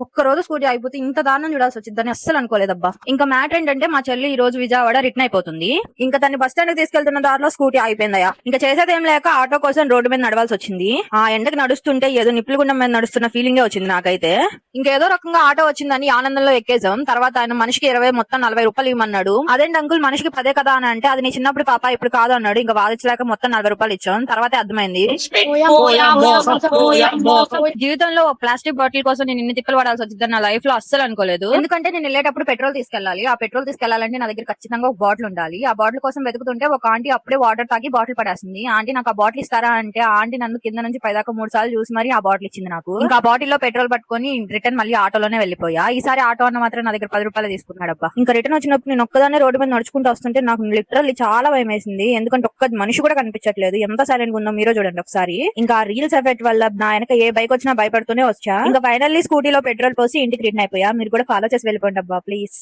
ఒక్క రోజు స్కూటీ అయిపోతే ఇంత దారుణం చూడాల్సి వచ్చిందని అస్సలు అనుకోలేదబ్బా. ఇంకా మ్యాటర్ ఏంటంటే మా చెల్లి ఈ రోజు విజయవాడ రిటర్న్ అయిపోతుంది. ఇంకా తన బస్ స్టాండ్ కి తీసుకెళ్తున్న దారిలో స్కూటీ అయిపోయిందయ్యా. ఇంకా చేసేదేం లేక ఆటో కోసం రోడ్డు మీద నడవాల్సి వచ్చింది. ఆ ఎండకి నడుస్తుంటే ఏదో నిప్పుల గుండం మీద నడుస్తున్న ఫీలింగే వచ్చింది నాకైతే. ఇంకేదో రకంగా ఆటో వచ్చిందని ఆనందంలో ఎక్కేసాం. తర్వాత ఆయన మనిషికి 20 మొత్తం 40 రూపాయలు ఇవ్వమన్నాడు. అదేంటి అంకుల్ మనిషికి 10 కదా అని అంటే అది నీ చిన్నప్పుడు పాప ఇప్పుడు కాదు అన్నాడు. ఇంకా వాదించలేక మొత్తం 40 రూపాయలు ఇచ్చాం. తర్వాత అర్థమైంది జీవితంలో ప్లాస్టిక్ బాటిల్ కోసం నేను ఇన్ని తిప్పలు పడాల్సి వచ్చిందని నా లైఫ్ లో అస్సలు అనుకోలేదు. ఎందుకంటే నేను వెళ్ళేటప్పుడు పెట్రోల్ తీసుకెళ్లాలి. ఆ పెట్రోల్ తీసుకెళ్లాలంటే నా దగ్గర ఖచ్చితంగా ఒక బాటిల్ ఉండాలి. ఆ బాటిల్ కోసం వెతుకుతుంటే ఒక ఆంటీ అప్పుడే వాటర్ తాగి బాటిల్ పడేసింది. ఆంటీ నాకు ఆ బాటిల్ ఇస్తారా అంటే ఆ ఆంటీ నన్ను కింద నుంచి పైదాకా 3 సార్లు చూసి మరి ఆ బాటిల్ ఇచ్చింది నాకు. ఇంకా ఆ బాటిల్ లో పెట్రోల్ పట్టుకొని రిటర్న్ మళ్ళీ ఆటోలోనే వెళ్ళిపోయా. ఈసారి ఆటో అన్న మాత్రం నా దగ్గర 10 రూపాయలు తీసుకున్నాడబ్బా. ఇంకా రిటర్న్ వచ్చినప్పుడు నేను ఒక్కదాన్ని రోడ్డు మీద నడుచుకుంటూ వస్తుంటే నాకు లిటరల్లీ చాలా భయం వేసింది. ఎందుకంటే ఒక్క మనిషి కూడా కనిపించట్లేదు. ఎంత సైలెంట్ గా ఉందో మీరో చూడండి ఒకసారి. ఇంకా రీల్స్ ఎఫెక్ట్ వల్ల నా వెనక ఏ బైక్ వచ్చినా భయపడుతూనే వచ్చా. ఇంకా ఫైనల్లీ స్కూటీలో పెట్రోల్ పోసి ఇంటికి రిటర్న్ అయిపోయా. మీరు కూడా ఫాలో చేసి వెళ్ళిపోండి అబ్బా ప్లీజ్.